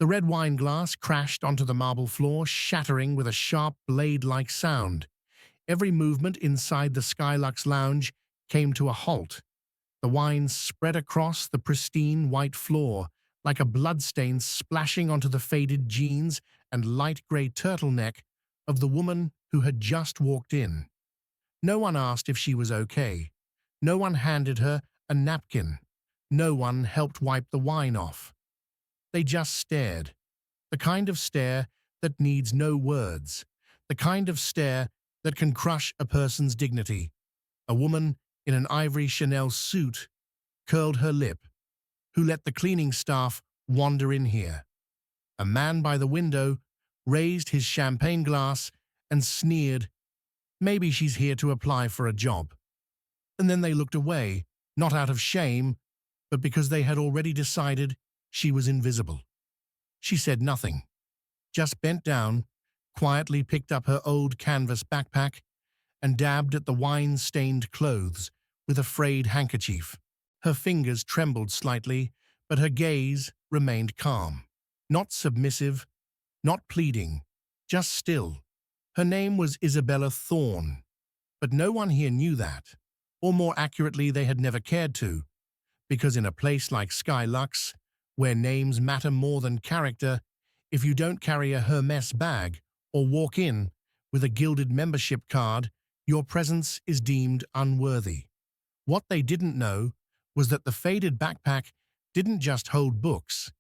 The red wine glass crashed onto the marble floor, shattering with a sharp blade-like sound. Every movement inside the SkyLux lounge came to a halt. The wine spread across the pristine white floor, like a bloodstain splashing onto the faded jeans and light grey turtleneck of the woman who had just walked in. No one asked if she was okay. No one handed her a napkin. No one helped wipe the wine off. They just stared. The kind of stare that needs no words. The kind of stare that can crush a person's dignity. A woman in an ivory Chanel suit curled her lip. Who let the cleaning staff wander in here? A man by the window raised his champagne glass and sneered, "Maybe she's here to apply for a job." And then they looked away, not out of shame, but because they had already decided she was invisible. She said nothing, just bent down, quietly picked up her old canvas backpack, and dabbed at the wine-stained clothes with a frayed handkerchief. Her fingers trembled slightly, but her gaze remained calm. Not submissive, not pleading, just still. Her name was Isabella Thorne, but no one here knew that, or more accurately, they had never cared to, because in a place like SkyLux, where names matter more than character, if you don't carry a Hermes bag or walk in with a gilded membership card, your presence is deemed unworthy. What they didn't know was that the faded backpack didn't just hold books.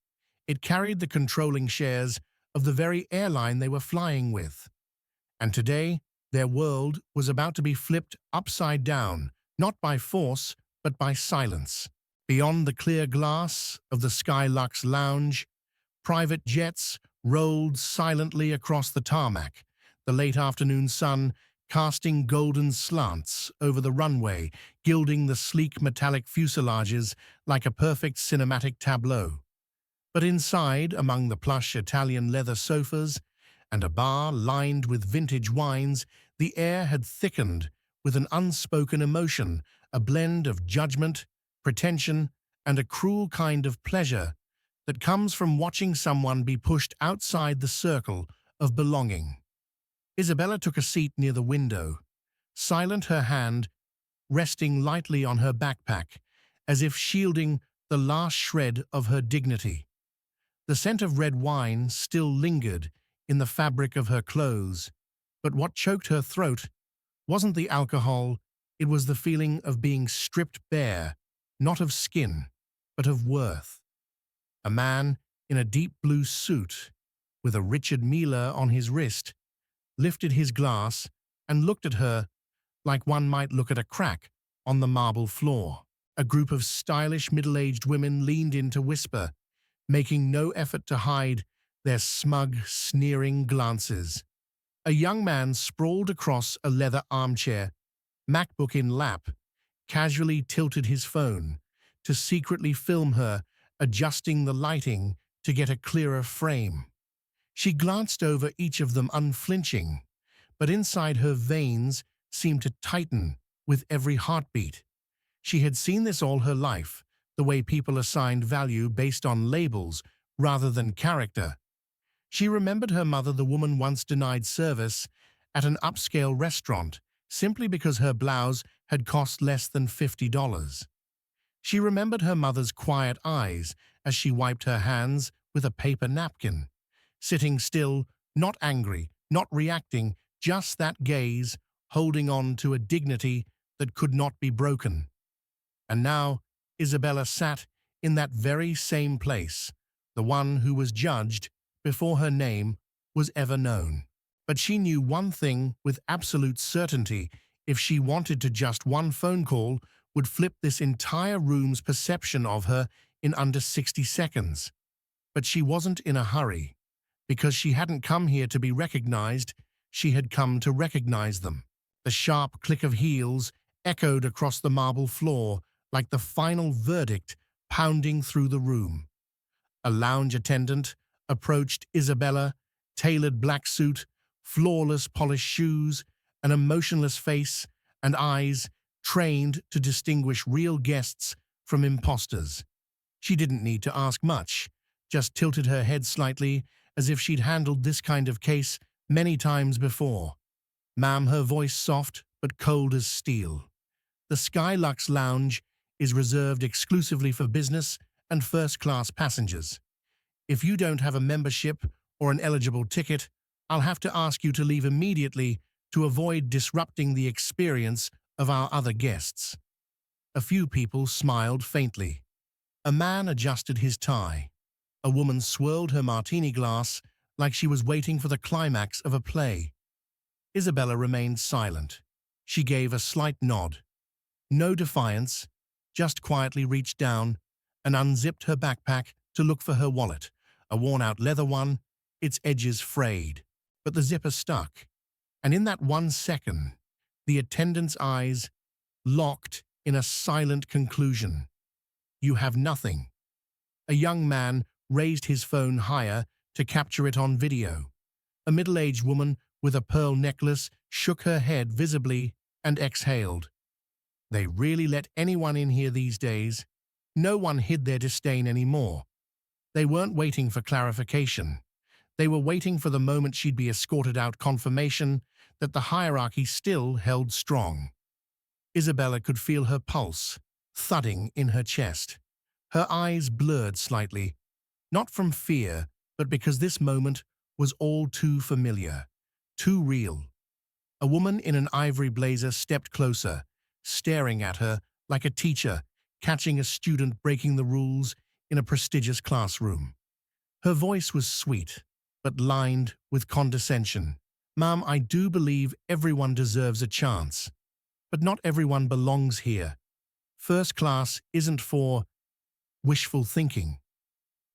It carried the controlling shares of the very airline they were flying with. And today, their world was about to be flipped upside down, not by force, but by silence. Beyond the clear glass of the SkyLux lounge, private jets rolled silently across the tarmac, the late afternoon sun casting golden slants over the runway, gilding the sleek metallic fuselages like a perfect cinematic tableau. But inside, among the plush Italian leather sofas and a bar lined with vintage wines, the air had thickened with an unspoken emotion, a blend of judgment, pretension, and a cruel kind of pleasure that comes from watching someone be pushed outside the circle of belonging. Isabella took a seat near the window, silent, her hand resting lightly on her backpack, as if shielding the last shred of her dignity. The scent of red wine still lingered in the fabric of her clothes, but what choked her throat wasn't the alcohol, it was the feeling of being stripped bare, not of skin, but of worth. A man in a deep blue suit, with a Richard Mille on his wrist, lifted his glass and looked at her like one might look at a crack on the marble floor. A group of stylish middle-aged women leaned in to whisper, making no effort to hide their smug, sneering glances. A young man sprawled across a leather armchair, MacBook in lap, casually tilted his phone to secretly film her, adjusting the lighting to get a clearer frame. She glanced over each of them unflinching, but inside her veins seemed to tighten with every heartbeat. She had seen this all her life, the way people assigned value based on labels rather than character. She remembered her mother, the woman once denied service at an upscale restaurant simply because her blouse had cost less than $50. She remembered her mother's quiet eyes as she wiped her hands with a paper napkin, sitting still, not angry, not reacting, just that gaze, holding on to a dignity that could not be broken. And now Isabella sat in that very same place, the one who was judged before her name was ever known. But she knew one thing with absolute certainty: if she wanted to, just one phone call would flip this entire room's perception of her in under 60 seconds. But she wasn't in a hurry, because she hadn't come here to be recognized, she had come to recognize them. The sharp click of heels echoed across the marble floor like the final verdict pounding through the room. A lounge attendant approached Isabella, tailored black suit, flawless polished shoes, an emotionless face, and eyes trained to distinguish real guests from imposters. She didn't need to ask much. just tilted her head slightly, as if she'd handled this kind of case many times before. "Ma'am," her voice soft but cold as steel. "The SkyLux lounge is reserved exclusively for business and first-class passengers. If you don't have a membership or an eligible ticket, I'll have to ask you to leave immediately to avoid disrupting the experience of our other guests." A few people smiled faintly. A man adjusted his tie. A woman swirled her martini glass like she was waiting for the climax of a play. Isabella remained silent. She gave a slight nod. No defiance, just quietly reached down and unzipped her backpack to look for her wallet, a worn-out leather one, its edges frayed, but the zipper stuck. And in that 1 second, the attendant's eyes locked in a silent conclusion. "You have nothing." A young man raised his phone higher to capture it on video. A middle-aged woman with a pearl necklace shook her head visibly and exhaled. They really let anyone in here these days. No one hid their disdain anymore. They weren't waiting for clarification. They were waiting for the moment she'd be escorted out, confirmation that the hierarchy still held strong. Isabella could feel her pulse thudding in her chest. Her eyes blurred slightly, not from fear, but because this moment was all too familiar, too real. A woman in an ivory blazer stepped closer, staring at her like a teacher catching a student breaking the rules in a prestigious classroom. Her voice was sweet, but lined with condescension. "Ma'am, I do believe everyone deserves a chance, but not everyone belongs here. First class isn't for wishful thinking."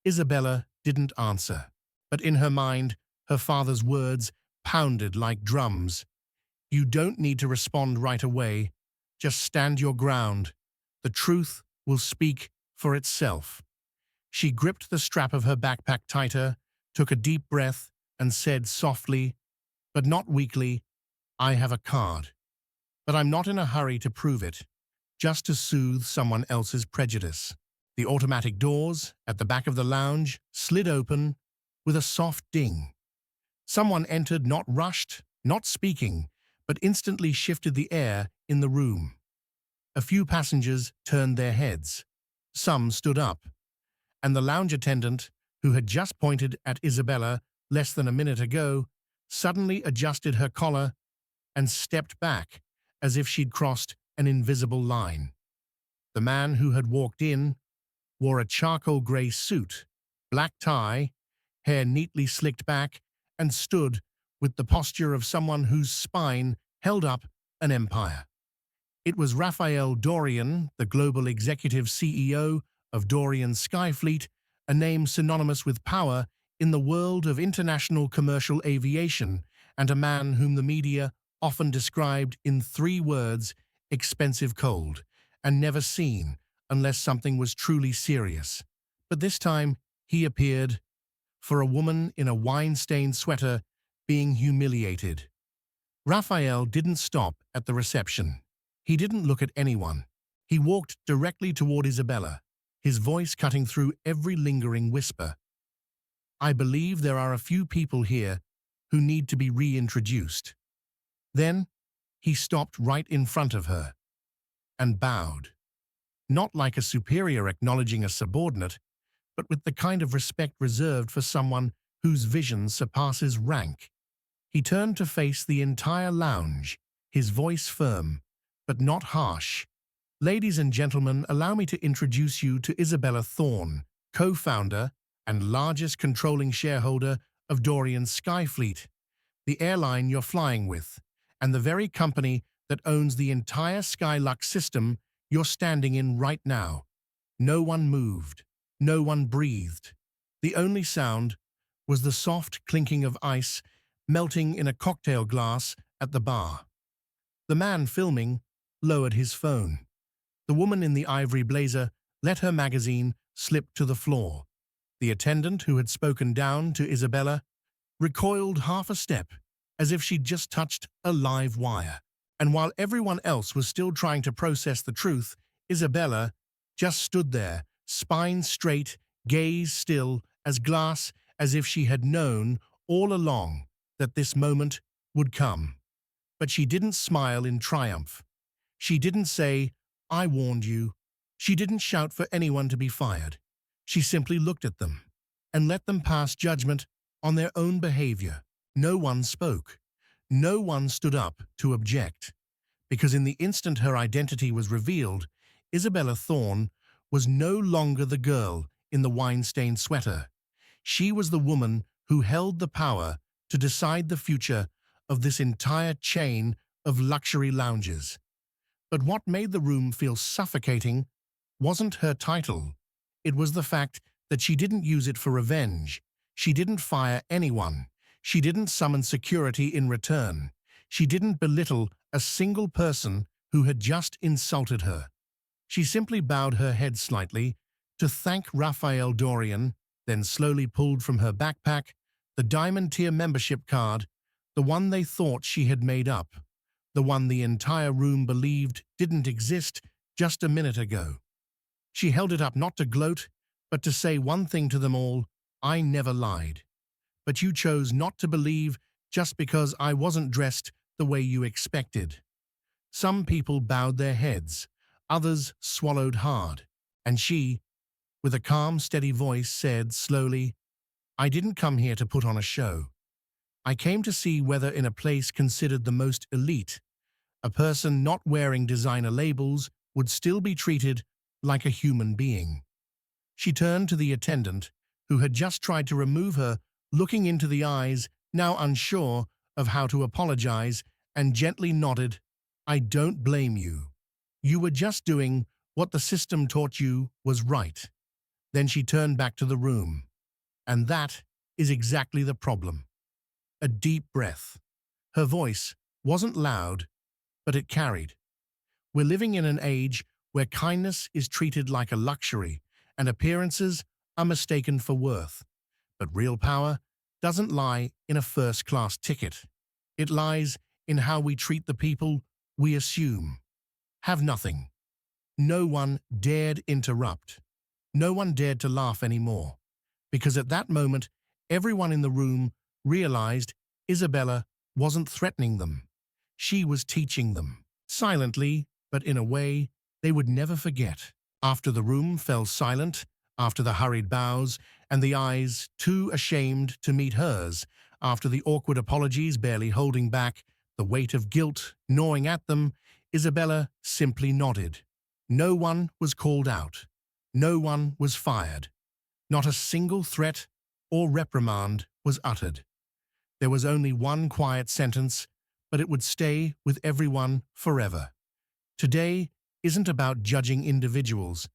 Isabella didn't answer, but in her mind, her father's words pounded like drums. "You don't need to respond right away. Just stand your ground. The truth will speak for itself." She gripped the strap of her backpack tighter, took a deep breath, and said softly, but not weakly, "I have a card. But I'm not in a hurry to prove it, just to soothe someone else's prejudice." The automatic doors at the back of the lounge slid open with a soft ding. Someone entered, not rushed, not speaking, but instantly shifted the air in the room. A few passengers turned their heads. Some stood up, and the lounge attendant, who had just pointed at Isabella less than a minute ago, suddenly adjusted her collar and stepped back as if she'd crossed an invisible line. The man who had walked in wore a charcoal gray suit, black tie, hair neatly slicked back, and stood with the posture of someone whose spine held up an empire. It was Raphael Dorian, the global executive CEO of Dorian Skyfleet, a name synonymous with power in the world of international commercial aviation, and a man whom the media often described in 3 words: expensive, cold, and never seen unless something was truly serious. But this time, he appeared for a woman in a wine-stained sweater being humiliated. Raphael didn't stop at the reception. He didn't look at anyone. He walked directly toward Isabella, his voice cutting through every lingering whisper. "I believe there are a few people here who need to be reintroduced." Then, he stopped right in front of her and bowed. Not like a superior acknowledging a subordinate, but with the kind of respect reserved for someone whose vision surpasses rank. He turned to face the entire lounge, his voice firm, but not harsh. "Ladies and gentlemen, allow me to introduce you to Isabella Thorne, co-founder and largest controlling shareholder of Dorian Skyfleet, the airline you're flying with, and the very company that owns the entire SkyLux system you're standing in right now." No one moved. No one breathed. The only sound was the soft clinking of ice melting in a cocktail glass at the bar. The man filming lowered his phone. The woman in the ivory blazer let her magazine slip to the floor. The attendant, who had spoken down to Isabella, recoiled half a step, as if she'd just touched a live wire. And while everyone else was still trying to process the truth, Isabella just stood there, spine straight, gaze still, as glass as if she had known all along that this moment would come. But she didn't smile in triumph. She didn't say, "I warned you." She didn't shout for anyone to be fired. She simply looked at them and let them pass judgment on their own behavior. No one spoke. No one stood up to object. Because in the instant her identity was revealed, Isabella Thorne was no longer the girl in the wine-stained sweater. She was the woman who held the power to decide the future of this entire chain of luxury lounges. But what made the room feel suffocating wasn't her title. It was the fact that she didn't use it for revenge. She didn't fire anyone. She didn't summon security in return. She didn't belittle a single person who had just insulted her. She simply bowed her head slightly to thank Raphael Dorian, then slowly pulled from her backpack the Diamond Tier membership card, the one they thought she had made up, the one the entire room believed didn't exist just a minute ago. She held it up not to gloat, but to say one thing to them all: "I never lied. But you chose not to believe just because I wasn't dressed the way you expected." Some people bowed their heads, others swallowed hard, and she, with a calm, steady voice, said slowly, "I didn't come here to put on a show. I came to see whether in a place considered the most elite, a person not wearing designer labels would still be treated like a human being." She turned to the attendant, who had just tried to remove her, looking into the eyes, now unsure of how to apologize, and gently nodded, "I don't blame you. You were just doing what the system taught you was right." Then she turned back to the room. And that is exactly the problem. A deep breath. Her voice wasn't loud, but it carried. We're living in an age where kindness is treated like a luxury and appearances are mistaken for worth. But real power doesn't lie in a first-class ticket. It lies in how we treat the people we assume have nothing. No one dared interrupt. No one dared to laugh anymore. Because at that moment, everyone in the room realized Isabella wasn't threatening them. She was teaching them, silently, but in a way they would never forget. After the room fell silent, after the hurried bows and the eyes too ashamed to meet hers, after the awkward apologies barely holding back the weight of guilt gnawing at them, Isabella simply nodded. No one was called out. No one was fired. Not a single threat or reprimand was uttered. There was only one quiet sentence, but it would stay with everyone forever. Today isn't about judging individuals.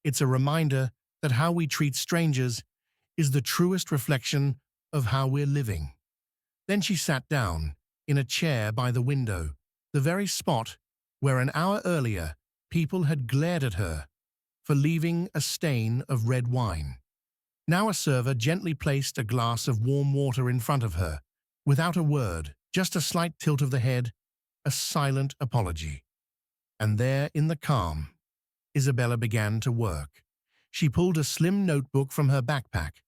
It's a reminder that how we treat strangers is the truest reflection of how we're living. Then she sat down, in a chair by the window, the very spot where an hour earlier people had glared at her for leaving a stain of red wine. Now a server gently placed a glass of warm water in front of her, without a word, just a slight tilt of the head, a silent apology. And there, in the calm, Isabella began to work. She pulled a slim notebook from her backpack,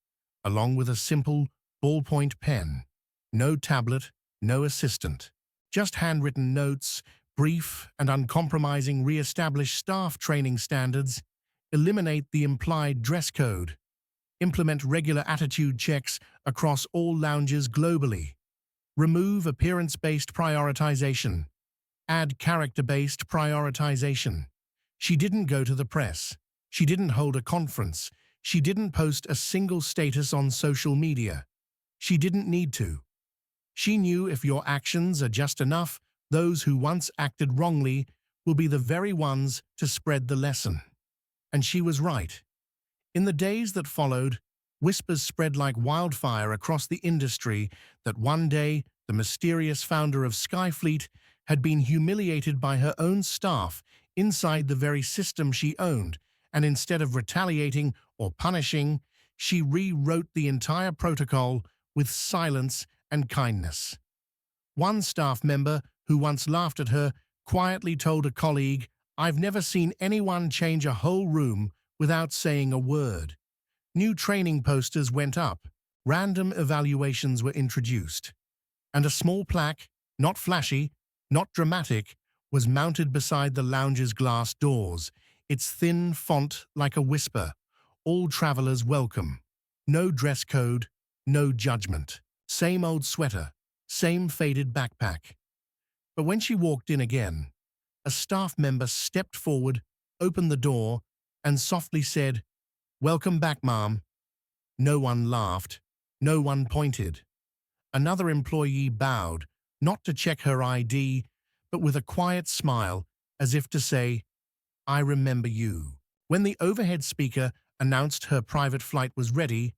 along with a simple ballpoint pen. No tablet, no assistant. Just handwritten notes, brief and uncompromising: re-establish staff training standards, eliminate the implied dress code, implement regular attitude checks across all lounges globally, remove appearance-based prioritization, add character-based prioritization. She didn't go to the press. She didn't hold a conference. She didn't post a single status on social media. She didn't need to. She knew if your actions are just enough, those who once acted wrongly will be the very ones to spread the lesson. And she was right. In the days that followed, whispers spread like wildfire across the industry that one day the mysterious founder of Skyfleet had been humiliated by her own staff inside the very system she owned, and instead of retaliating or punishing, she rewrote the entire protocol with silence and kindness. One staff member who once laughed at her quietly told a colleague, "I've never seen anyone change a whole room without saying a word." New training posters went up, random evaluations were introduced, and a small plaque, not flashy, not dramatic, was mounted beside the lounge's glass doors, its thin font like a whisper. All travelers welcome. No dress code, no judgment. Same old sweater, same faded backpack. But when she walked in again, a staff member stepped forward, opened the door, and softly said, "Welcome back, ma'am." No one laughed. No one pointed. Another employee bowed, not to check her ID, but with a quiet smile, as if to say, "I remember you." When the overhead speaker announced her private flight was ready,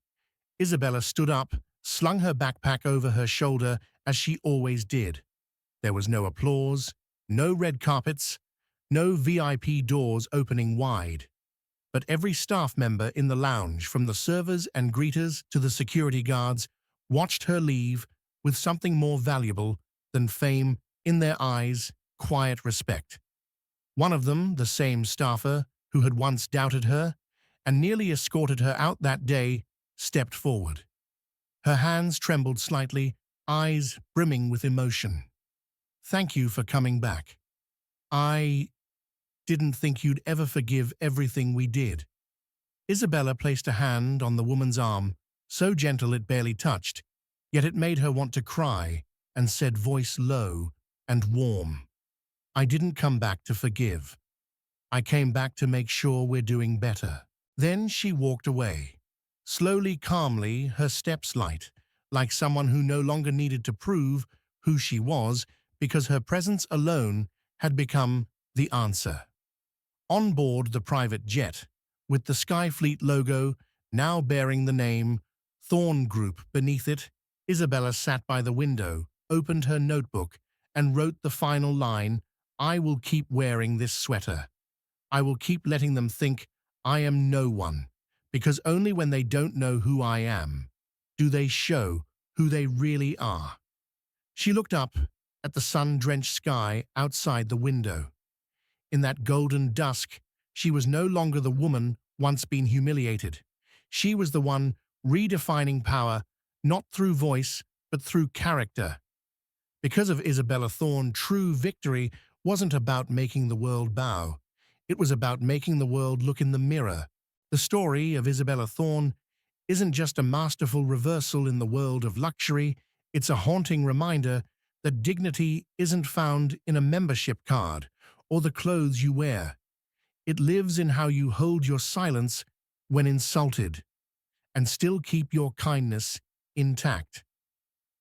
Isabella stood up, slung her backpack over her shoulder as she always did. There was no applause, no red carpets, no VIP doors opening wide. But every staff member in the lounge, from the servers and greeters to the security guards, watched her leave with something more valuable than fame in their eyes: quiet respect. One of them, the same staffer who had once doubted her and nearly escorted her out that day, stepped forward. Her hands trembled slightly, eyes brimming with emotion. "Thank you for coming back. I didn't think you'd ever forgive everything we did." Isabella placed a hand on the woman's arm, so gentle it barely touched, yet it made her want to cry, and said, voice low and warm, "I didn't come back to forgive. I came back to make sure we're doing better." Then she walked away. Slowly, calmly, her steps light, like someone who no longer needed to prove who she was because her presence alone had become the answer. On board the private jet, with the Skyfleet logo now bearing the name Thorn Group beneath it, Isabella sat by the window, opened her notebook, and wrote the final line, "I will keep wearing this sweater. I will keep letting them think I am no one, because only when they don't know who I am do they show who they really are." She looked up at the sun-drenched sky outside the window. In that golden dusk, she was no longer the woman once been humiliated. She was the one redefining power, not through voice, but through character. Because of Isabella Thorne, true victory wasn't about making the world bow. It was about making the world look in the mirror. The story of Isabella Thorne isn't just a masterful reversal in the world of luxury, it's a haunting reminder that dignity isn't found in a membership card or the clothes you wear. It lives in how you hold your silence when insulted and still keep your kindness intact.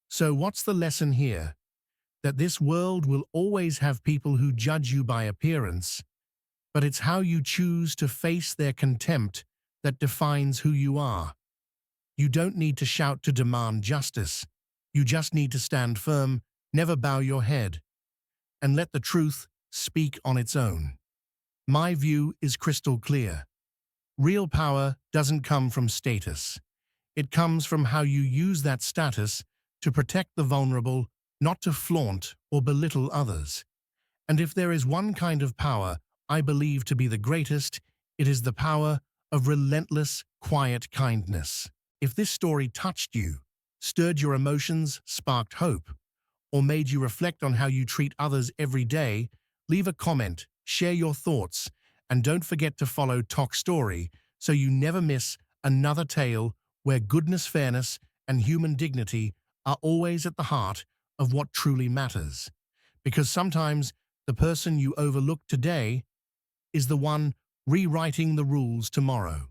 So what's the lesson here? That this world will always have people who judge you by appearance, but it's how you choose to face their contempt that defines who you are. You don't need to shout to demand justice. You just need to stand firm, never bow your head, and let the truth speak on its own. My view is crystal clear. Real power doesn't come from status. It comes from how you use that status to protect the vulnerable, not to flaunt or belittle others. And if there is one kind of power I believe to be the greatest, it is the power of relentless, quiet kindness. If this story touched you, stirred your emotions, sparked hope, or made you reflect on how you treat others every day, leave a comment, share your thoughts, and don't forget to follow Toch Story so you never miss another tale where goodness, fairness, and human dignity are always at the heart of what truly matters. Because sometimes the person you overlook today is the one rewriting the rules tomorrow.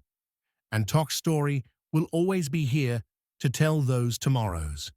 And Toch Story will always be here to tell those tomorrows.